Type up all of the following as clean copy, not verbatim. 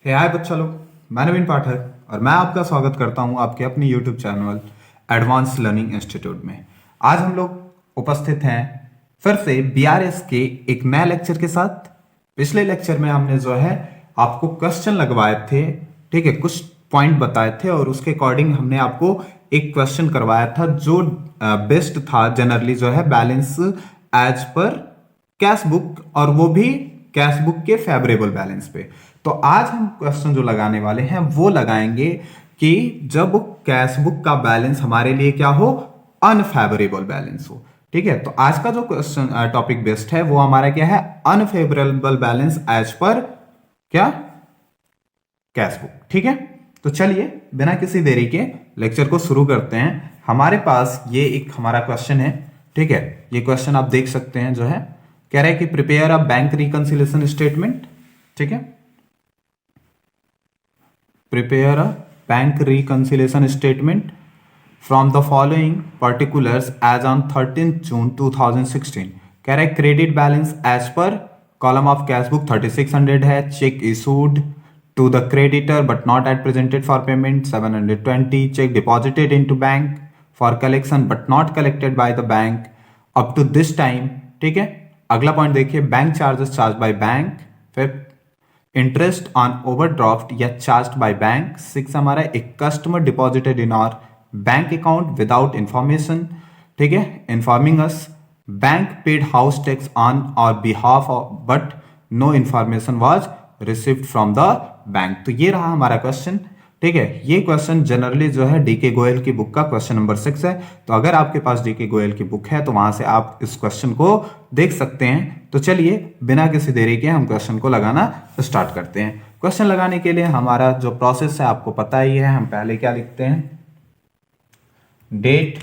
हाय बच्चा लोग, मैं नवीन पाठक और मैं आपका स्वागत करता हूं आपके अपने YouTube channel advance learning institute में। आज हम लोग उपस्थित हैं फिर से बीआरएस के एक नए लेक्चर के साथ। पिछले लेक्चर में हमने जो है आपको क्वेश्चन लगवाए थे, ठीक है, कुछ पॉइंट बताए थे और उसके अकॉर्डिंग हमने आपको एक क्वेश्चन करवाया था जो बेस्ट था जनरली जो है balance as per cash book, और वो भी कैश बुक के फेवरेबल बैलेंस पे। तो आज हम क्वेश्चन जो लगाने वाले हैं वो लगाएंगे कि जब कैश बुक का बैलेंस हमारे लिए क्या हो, अनफेवरेबल बैलेंस हो। ठीक है, तो आज का जो क्वेश्चन टॉपिक बेस्ट है वो हमारा क्या है, अनफेवरेबल बैलेंस एज पर क्या, कैश बुक। ठीक है, तो चलिए बिना किसी देरी के लेक्चर को शुरू करते हैं। हमारे पास ये एक हमारा क्वेश्चन है, ठीक है। ये क्वेश्चन आप देख सकते हैं, जो है कह रहा है कि prepare a bank reconciliation statement. ठीक है, prepare a bank reconciliation statement from the following particulars as on 13 June 2016। कह रहा है credit balance as per column of cash book 3600 है, cheque issued to the creditor but not at presented for payment 720, check deposited into bank for collection but not collected by the bank up to this time। ठीक है, अगला point देखिए, bank charges charge by bank. फिर interest on overdraft या charge by bank. 6 हमारा एक customer deposited in our bank account without information, ठीक है, informing us. Bank paid house tax on our behalf but no information was received from the bank. तो ये रहा हमारा question. ठीक है, ये क्वेश्चन जनरली जो है डीके गोयल की बुक का क्वेश्चन नंबर 6 है। तो अगर आपके पास डीके गोयल की बुक है तो वहां से आप इस क्वेश्चन को देख सकते हैं। तो चलिए बिना किसी देरी के हम क्वेश्चन को लगाना स्टार्ट करते हैं। क्वेश्चन लगाने के लिए हमारा जो प्रोसेस है आपको पता ही है। हम पहले क्या लिखते हैं, डेट।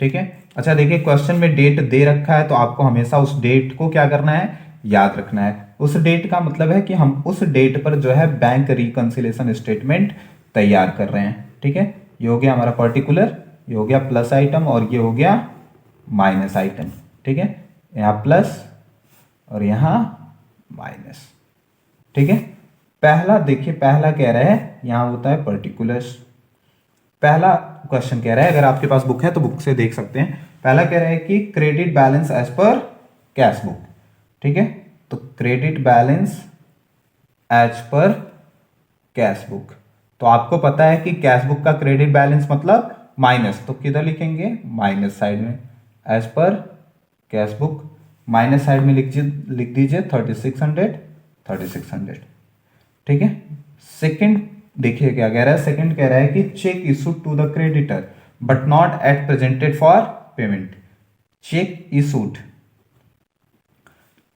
ठीक है, अच्छा देखिए क्वेश्चन में डेट दे रखा है तो आपको हमेशा उस डेट को क्या करना है, याद रखना है। उस डेट का मतलब है कि हम उस डेट पर जो है बैंक रिकंसिलिएशन स्टेटमेंट तैयार कर रहे हैं। ठीक है, ये हो गया हमारा पर्टिकुलर, ये हो गया प्लस आइटम और ये हो गया माइनस आइटम। ठीक है, यहाँ प्लस और यहाँ माइनस। ठीक है, पहला देखिए, पहला कह रहा है यहां होता है पर्टिकुलर्स। पहला क्वेश्चन कह रहा है, अगर आपके पास बुक है तो बुक से देख सकते हैं। पहला कह रहा है कि credit balance as per cash book. ठीक है, तो credit balance as per cash book. तो आपको पता है कि कैश बुक का क्रेडिट बैलेंस मतलब माइनस, तो किधर लिखेंगे, माइनस साइड में। As per cash book minus side में लिख दीजिए 3600। ठीक है, सेकंड देखिए क्या कह रहा है, सेकंड कह रहा है कि cheque issued to the creditor but not at presented for payment. Cheque issued,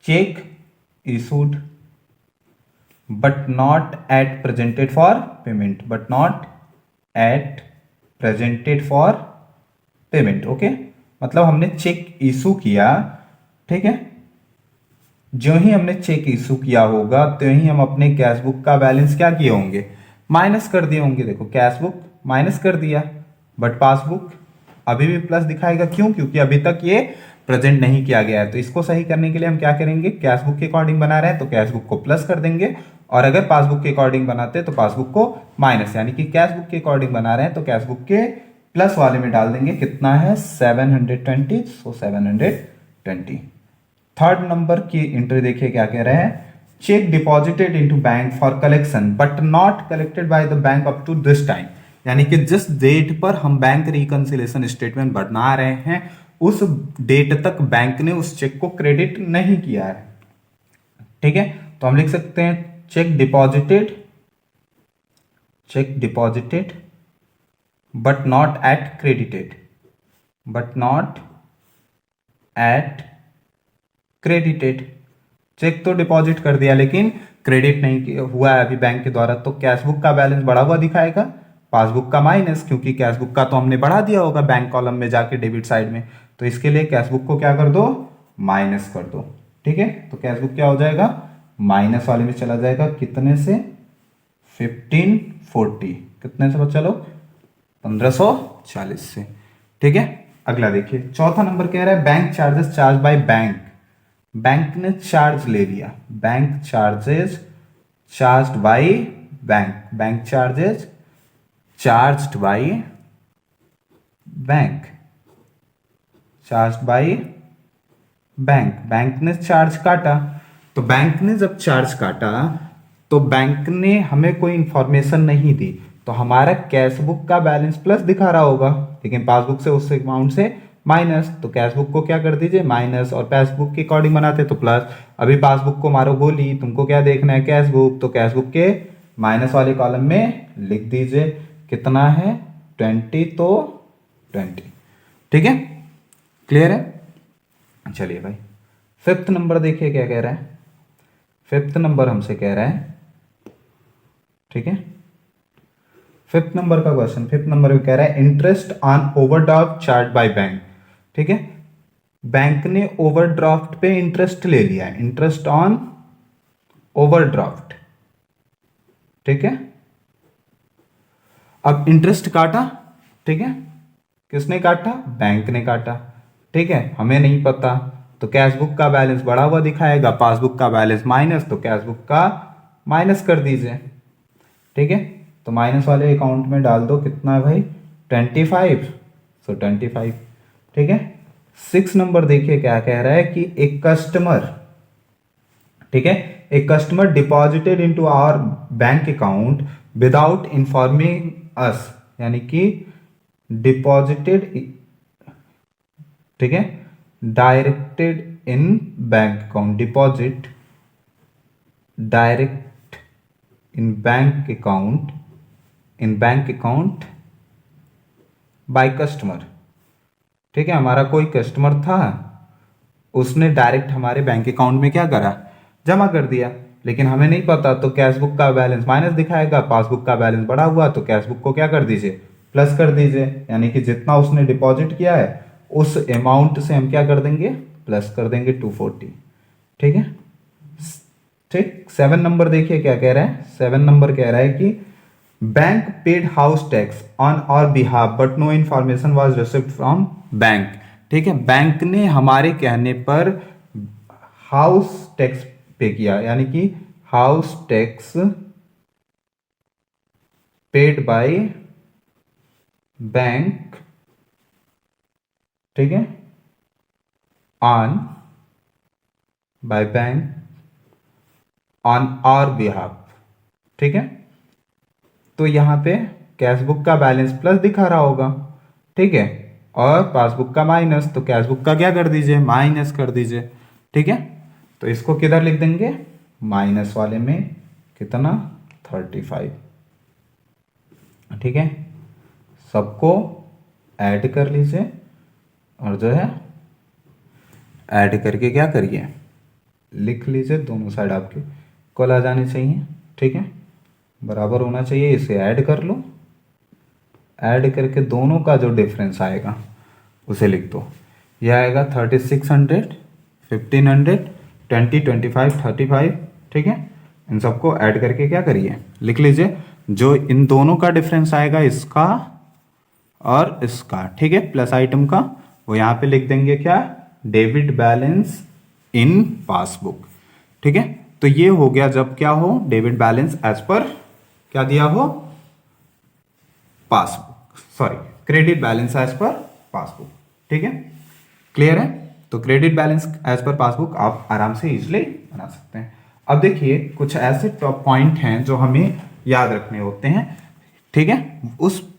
cheque issued but not at presented for payment, but not at presented for payment. Okay, मतलब हमने चेक इशू किया। ठीक है, जो ही हमने चेक इशू किया होगा तो ही हम अपने कैश बुक का बैलेंस क्या किए होंगे, माइनस कर दिए होंगे। देखो कैश बुक माइनस कर दिया, बट पासबुक अभी भी प्लस दिखाएगा। क्यों, क्योंकि अभी तक ये प्रेजेंट नहीं किया गया है। तो इसको सही करने के लिए हम क्या करेंगे, कैश बुक के अकॉर्डिंग बना रहे हैं तो कैश बुक को प्लस कर देंगे, और अगर पासबुक के अकॉर्डिंग बनाते हैं तो पासबुक को माइनस, यानी कि कैश बुक के अकॉर्डिंग बना रहे हैं तो कैश बुक के प्लस वाले में डाल देंगे। कितना है 720, सो 720। थर्ड नंबर की एंट्री देखिए क्या कह रहे हैं, cheque deposited into bank for collection but not collected by the bank up to this time. यानी कि जिस डेट पर हम बैंक रिकंसिलिएशन स्टेटमेंट बना रहे हैं उस डेट तक बैंक ने उस चेक को क्रेडिट नहीं किया है। ठीक है, तो हम लिख सकते हैं cheque deposited, cheque deposited but not at credited, but not at credited. Cheque तो डिपॉजिट कर दिया लेकिन क्रेडिट नहीं हुआ है अभी बैंक के द्वारा, तो कैश बुक का बैलेंस बढ़ा हुआ दिखाएगा, पासबुक का माइनस, क्योंकि कैश बुक का तो हमने बढ़ा दिया होगा बैंक कॉलम में जाके डेबिट साइड में। तो इसके लिए कैश बुक को क्या कर दो, माइनस कर दो। ठीक है, तो कैश बुक क्या हो जाएगा, माइनस वाले में चला जाएगा। कितने से, 1540। कितने से बच्चा लोग, 1540 से। ठीक है, अगला देखिए चौथा नंबर कह रहा है bank charges charge by bank. Bank ने चार्ज ले लिया, bank charges charged by bank, bank charges charged by bank, charged by bank, bank ने चार्ज काटा। तो बैंक ने जब चार्ज काटा तो बैंक ने हमें कोई इंफॉर्मेशन नहीं दी, तो हमारा कैश बुक का बैलेंस प्लस दिखा रहा होगा, लेकिन पासबुक से उस अमाउंट से माइनस। तो कैश बुक को क्या कर दीजिए माइनस, और पासबुक के अकॉर्डिंग बनाते तो प्लस। अभी पासबुक को मारो गोली, तुमको क्या देखना है कैश बुक, तो कैश बुक के माइनस वाले कॉलम में लिख दीजिए कितना है 20, तो 20। ठीक है, क्लियर है। चलिए भाई फिफ्थ नंबर देखिए क्या कह रहा है। फिफ्थ नंबर हमसे कह रहा है, ठीक है, फिफ्थ नंबर का क्वेश्चन, फिफ्थ नंबर में कह रहा है interest on overdraft charge by bank. ठीक है, बैंक ने ओवरड्राफ्ट पे इंटरेस्ट ले लिया है, इंटरेस्ट ऑन ओवरड्राफ्ट। ठीक है, अब इंटरेस्ट काटा, ठीक है, किसने काटा, बैंक ने काटा। ठीक है, हमें नहीं पता, तो कैश बुक का बैलेंस बढ़ा हुआ दिखाएगा, पासबुक का बैलेंस माइनस, तो कैश बुक का माइनस कर दीजिए। ठीक है, तो माइनस वाले अकाउंट में डाल दो, कितना है भाई 25, सो 25। ठीक है, 6 नंबर देखिए क्या कह रहा है कि एक कस्टमर, ठीक है, एक customer deposited into our bank account without informing us, यानी कि डिपॉजिटेड, ठीक है, directed in bank account, deposit direct in bank account, in bank account by customer. ठीक है, हमारा कोई कस्टमर था, उसने डायरेक्ट हमारे बैंक अकाउंट में क्या करा, जमा कर दिया, लेकिन हमें नहीं पता, तो कैश बुक का बैलेंस माइनस दिखाएगा, पासबुक का बैलेंस बढ़ा हुआ, तो कैश बुक को क्या कर दीजिए प्लस कर दीजिए, यानी कि जितना उसने डिपॉजिट किया है उस अमाउंट से हम क्या कर देंगे प्लस कर देंगे 240। ठीक है, ठीक। 7 नंबर देखिए क्या कह रहा है, 7 नंबर कह रहा है कि bank paid house tax on our behalf but no information was received from bank. ठीक है, बैंक ने हमारे कहने पर हाउस टैक्स पे किया, यानी कि house tax paid by bank, ठीक है, on by bank on our behalf. ठीक है, तो यहां पे कैश बुक का बैलेंस प्लस दिखा रहा होगा, ठीक है, और पासबुक का माइनस, तो कैश बुक का क्या कर दीजिए माइनस कर दीजिए। ठीक है, तो इसको किधर लिख देंगे माइनस वाले में, कितना 35। ठीक है, सबको ऐड कर लीजिए, और जो है ऐड करके क्या करिए लिख लीजिए, दोनों साइड आपके इक्वल आ जानी चाहिए। ठीक है, बराबर होना चाहिए, इसे ऐड कर लो, ऐड करके दोनों का जो डिफरेंस आएगा उसे लिख दो। यह आएगा 3600, 1500, 20, 25, 35। ठीक है, इन सबको ऐड करके क्या करिए लिख लीजिए, जो इन दोनों का डिफरेंस आएगा इसका और इसका, ठीक है, प्लस आइटम का, वो यहाँ पे लिख देंगे क्या डेबिट बैलेंस इन पासबुक। ठीक है, तो ये हो गया जब क्या हो डेबिट बैलेंस एज पर क्या दिया हो passbook, sorry credit balance as per passbook. ठीक है, क्लियर है। तो credit balance as per passbook आप आराम से इजिली बना सकते हैं। अब देखिए कुछ ऐसे टॉप पॉइंट हैं जो हमें याद रखने होते हैं। ठीक है,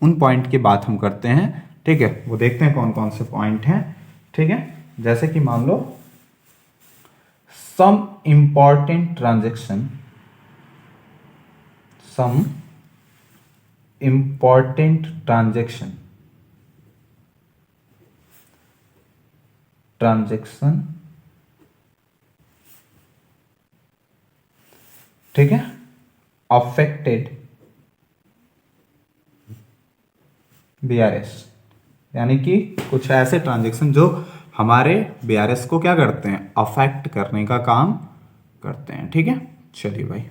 उन पॉइंट की बात हम करते हैं। ठीक है, वो देखते हैं कौन कौन से पॉइंट हैं। ठीक है, जैसे कि मान लो some important transaction, some important transaction ठीक है, अफेक्टेड बीआरएस, यानी कि कुछ ऐसे ट्रांजेक्शन जो हमारे बीआरएस को क्या करते हैं अफेक्ट करने का काम करते हैं। ठीक है, चलिए भाई,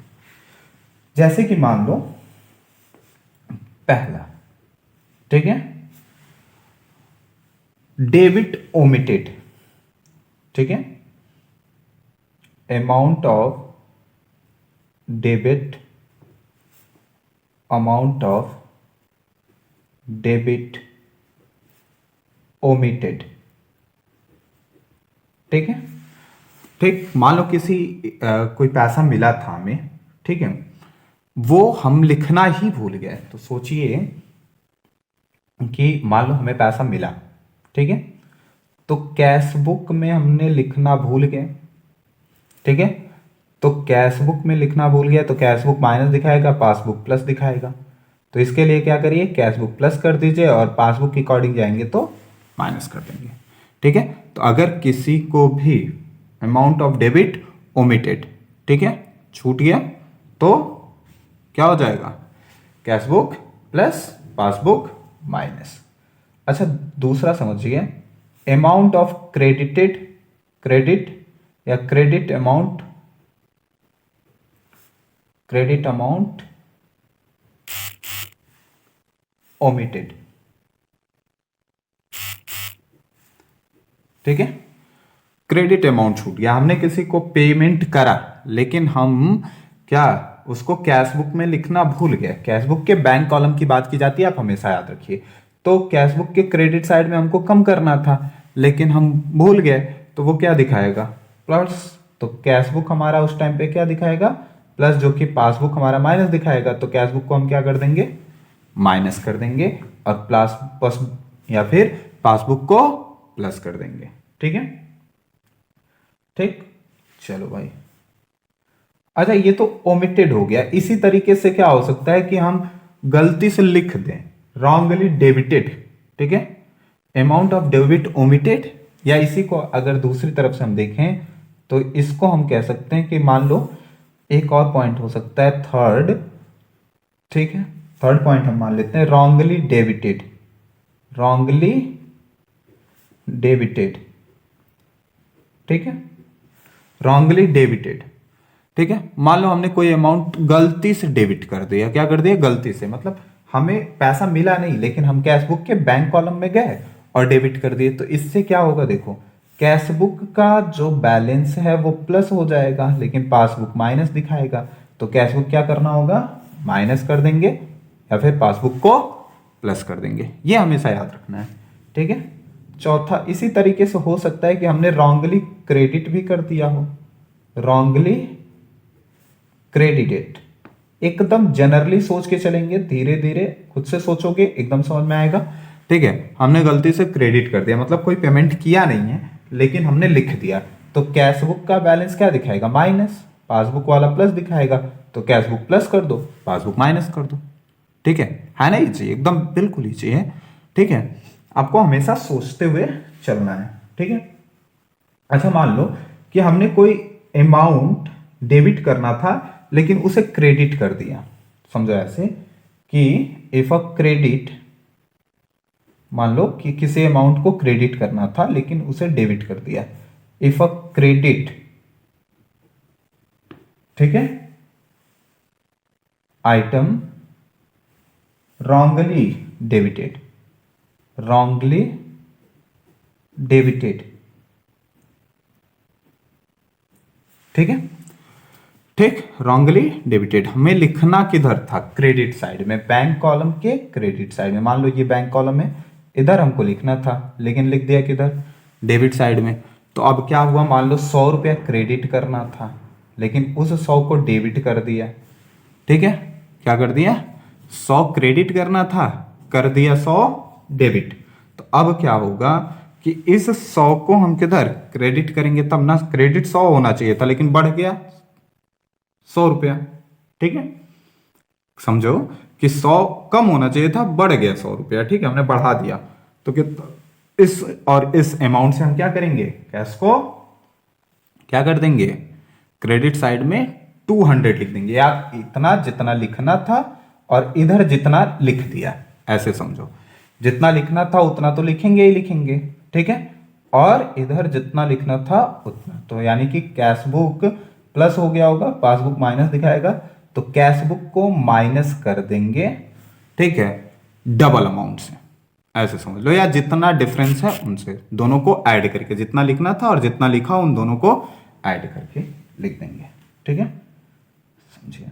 जैसे कि मान लो पहला, ठीक है, डेबिट ओमिटेड, ठीक है, amount of debit amount of debit omitted. ठीक है, ठीक, मान लो किसी कोई पैसा मिला था हमें, ठीक है, वो हम लिखना ही भूल गए। तो सोचिए कि मान लो हमें पैसा मिला, ठीक है, तो कैश बुक में हमने लिखना भूल गए। ठीक है, तो कैश बुक में लिखना भूल गया तो कैश बुक माइनस दिखाएगा, पासबुक प्लस दिखाएगा। तो इसके लिए क्या करिए, कैश बुक प्लस कर दीजिए और पासबुक के अकॉर्डिंग जाएंगे तो माइनस कर देंगे। ठीक है, तो अगर किसी को भी अमाउंट ऑफ डेबिट ओमिटेड, ठीक है, छूट गया तो क्या हो जाएगा, cash book plus passbook minus. अच्छा, दूसरा समझिए, अमाउंट ऑफ क्रेडिटेड, क्रेडिट या credit amount, credit amount omitted. ठीक है, क्रेडिट अमाउंट छूट गया, हमने किसी को पेमेंट करा लेकिन हम क्या उसको कैश बुक में लिखना भूल गए। कैश बुक के बैंक कॉलम की बात की जाती है, आप हमेशा याद रखिए। तो कैश बुक के क्रेडिट साइड में हमको कम करना था लेकिन हम भूल गए, तो वो क्या दिखाएगा, प्लस। तो कैश बुक हमारा उस टाइम पे क्या दिखाएगा, प्लस, जो कि पासबुक हमारा माइनस दिखाएगा। तो कैश बुक को हम क्या कर देंगे, माइनस कर देंगे और प्लस या फिर पासबुक को प्लस कर देंगे। ठीक है, ठीक, चलो भाई। अच्छा, ये तो ओमिटेड हो गया। इसी तरीके से क्या हो सकता है कि हम गलती से लिख दें रॉन्गली डेबिटेड। ठीक है, अमाउंट ऑफ डेबिट ओमिटेड, या इसी को अगर दूसरी तरफ से हम देखें तो इसको हम कह सकते हैं कि मान लो एक और पॉइंट हो सकता है थर्ड। ठीक है, थर्ड पॉइंट हम मान लेते हैं रॉन्गली डेबिटेड, रॉन्गली डेबिटेड। ठीक है, रॉन्गली डेबिटेड। ठीक है, मान लो हमने कोई अमाउंट गलती से डेबिट कर दिया। क्या कर दिया, गलती से, मतलब हमें पैसा मिला नहीं लेकिन हम कैश बुक के बैंक कॉलम में गए और डेबिट कर दिए। तो इससे क्या होगा, देखो, कैश बुक का जो बैलेंस है वो प्लस हो जाएगा लेकिन पासबुक माइनस दिखाएगा। तो कैश बुक क्या करना होगा, माइनस कर देंगे या फिर पासबुक को प्लस कर देंगे। ये हमेशा याद रखना है। ठीक है, चौथा, इसी तरीके से हो सकता है कि हमने रॉन्गली क्रेडिट भी कर दिया हो, रॉन्गली क्रेडिटेड। एकदम जनरली सोच के चलेंगे, धीरे धीरे खुद से सोचोगे एकदम समझ में आएगा। ठीक है, हमने गलती से क्रेडिट कर दिया, मतलब कोई पेमेंट किया नहीं है लेकिन हमने लिख दिया। तो कैश बुक का बैलेंस क्या दिखाएगा, माइनस, पासबुक वाला प्लस दिखाएगा। तो कैश बुक प्लस कर दो, पासबुक माइनस कर दो। ठीक है ना, इजी, एकदम बिल्कुल इजी है। ठीक है, आपको हमेशा सोचते हुए चलना है। ठीक है, अच्छा, मान लो कि हमने कोई अमाउंट डेबिट करना था लेकिन उसे क्रेडिट कर दिया। समझो ऐसे कि इफ अ क्रेडिट, मान लो कि किसी अमाउंट को क्रेडिट करना था लेकिन उसे डेबिट कर दिया। इफ अ क्रेडिट, ठीक है, item wrongly debited, wrongly debited. ठीक है, ठीक, रॉन्गली डेबिटेड हमें लिखना किधर था, क्रेडिट साइड में, बैंक कॉलम के क्रेडिट साइड में। मान लो ये बैंक कॉलम है, इधर हमको लिखना था लेकिन लिख दिया किधर, डेबिट साइड में। तो अब क्या हुआ, मान लो 100 रुपया क्रेडिट करना था लेकिन उस 100 को डेबिट कर दिया। ठीक है, क्या कर दिया, 100 क्रेडिट करना था, कर दिया 100 डेबिट। तो अब क्या होगा कि इस 100 को हम किधर क्रेडिट करेंगे, तब ना, क्रेडिट 100 होना चाहिए था लेकिन बढ़ गया 100 रुपया। ठीक है, समझो कि 100 कम होना चाहिए था, बढ़ गया 100 रुपया। ठीक है, हमने बढ़ा दिया। तो इस और इस अमाउंट से हम क्या करेंगे, कैश को क्या कर देंगे, क्रेडिट साइड में 200 लिख देंगे। यार, इतना जितना लिखना था और इधर जितना लिख दिया, ऐसे समझो, जितना लिखना था उतना तो लिखेंगे ही लिखेंगे। ठीक है, और इधर जितना लिखना था उतना, तो यानी कि कैश बुक प्लस हो गया होगा, पासबुक माइनस दिखाएगा। तो कैश बुक को माइनस कर देंगे, ठीक है, डबल अमाउंट से, ऐसे समझ लो, या जितना डिफरेंस है उनसे दोनों को ऐड करके, जितना लिखना था और जितना लिखा उन दोनों को ऐड करके लिख देंगे। ठीक है, समझिए,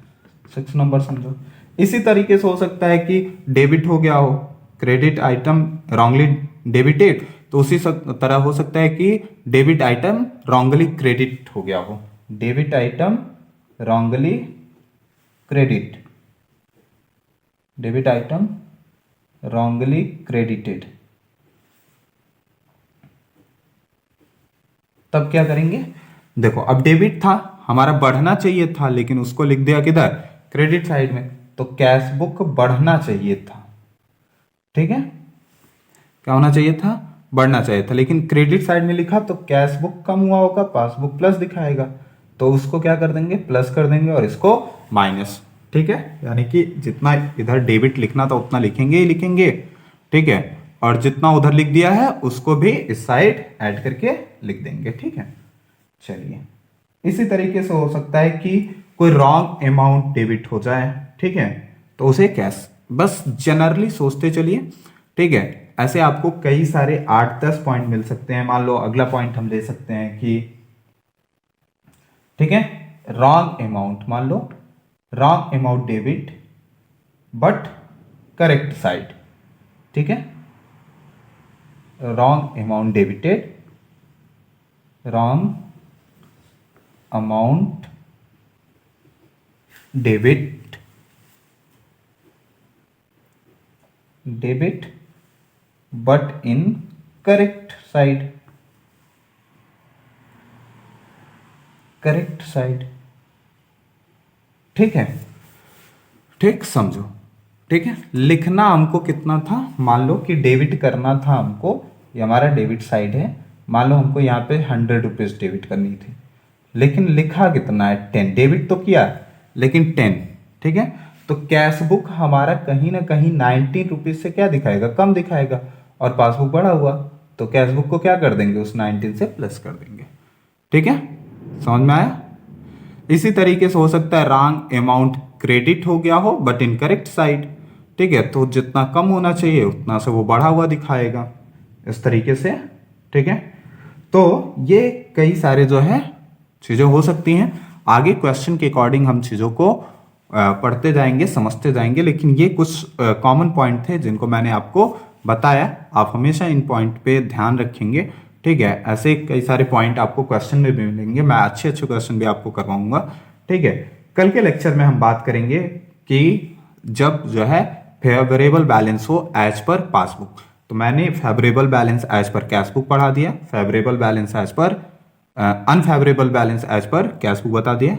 6 नंबर समझो। इसी तरीके से हो सकता है कि डेबिट हो गया हो, क्रेडिट आइटम रॉन्गली डेबिटेड, तो उसी तरह हो सकता है कि डेबिट आइटम रॉन्गली क्रेडिट हो गया हो, debit item wrongly credit, debit item wrongly credited. तब क्या करेंगे, देखो अब डेबिट था, हमारा बढ़ना चाहिए था, लेकिन उसको लिख दिया किधर, क्रेडिट साइड में, तो कैश बुक बढ़ना चाहिए था। ठीक है, क्या होना चाहिए था, बढ़ना चाहिए था, लेकिन क्रेडिट साइड में लिखा तो कैश बुक कम हुआ होगा, पासबुक प्लस दिखाएगा, तो उसको क्या कर देंगे, प्लस कर देंगे और इसको माइनस। ठीक है, यानी कि जितना इधर डेबिट लिखना था उतना लिखेंगे ही लिखेंगे। ठीक है, और जितना उधर लिख दिया है उसको भी इस साइड ऐड करके लिख देंगे। ठीक है, चलिए इसी तरीके से हो सकता है कि कोई रॉन्ग अमाउंट डेबिट हो जाए, ठीक है, तो उसे कैश, बस जनरली सोचते चलिए। ठीक है, ऐसे आपको कई सारे 8-10 पॉइंट मिल सकते हैं। मान लो अगला पॉइंट हम ले सकते हैं कि, ठीक है, रॉन्ग अमाउंट, मान लो wrong amount debit but correct side. ठीक है, wrong amount debited, wrong amount debit but in correct side, correct side. ठीक है, ठीक समझो। ठीक है, लिखना हमको कितना था, मान लो कि डेबिट करना था हमको, ये हमारा डेबिट साइड है, मान लो हमको यहाँ पे 100 रुपीज डेबिट करनी थी, लेकिन लिखा कितना है, 10, डेबिट तो किया लेकिन 10। ठीक है, तो कैश बुक हमारा कहीं ना कहीं 19 रुपीज से क्या दिखाएगा, कम दिखाएगा, और पासबुक बढ़ा हुआ, तो कैश बुक को क्या कर देंगे, उस 19 से प्लस कर देंगे। ठीक है, समझ में आया। इसी तरीके से हो सकता है रॉन्ग अमाउंट क्रेडिट हो गया हो बट इनकरेक्ट साइड। ठीक है, तो जितना कम होना चाहिए उतना से वो बढ़ा हुआ दिखाएगा, इस तरीके से। ठीक है, तो ये कई सारे जो है चीजें हो सकती हैं। आगे क्वेश्चन के अकॉर्डिंग हम चीजों को पढ़ते जाएंगे, समझते जाएंगे, लेकिन ये कुछ कॉमन पॉइंट थे जिनको मैंने आपको बताया। आप हमेशा इन पॉइंट पे ध्यान रखेंगे। ठीक है, ऐसे कई सारे पॉइंट आपको क्वेश्चन में भी मिलेंगे, मैं अच्छे अच्छे क्वेश्चन भी आपको करवाऊंगा। ठीक है, कल के लेक्चर में हम बात करेंगे कि जब जो है फेवरेबल बैलेंस हो एज पर पासबुक, तो मैंने favourable balance as per cash book पढ़ा दिया, favourable balance as per unfavourable balance as per cash book बता दिया।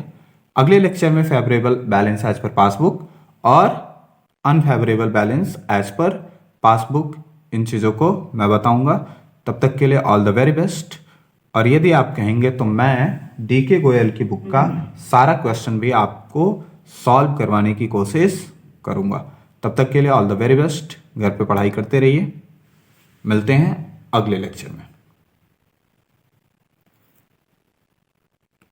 अगले लेक्चर में favourable balance as per passbook और unfavourable balance as per passbook, इन चीज़ों को मैं बताऊंगा। तब तक के लिए ऑल द वेरी बेस्ट। और यदि आप कहेंगे तो मैं DK गोयल की बुक का सारा क्वेश्चन भी आपको सॉल्व करवाने की कोशिश करूंगा। तब तक के लिए ऑल द वेरी बेस्ट। घर पे पढ़ाई करते रहिए, मिलते हैं अगले लेक्चर में।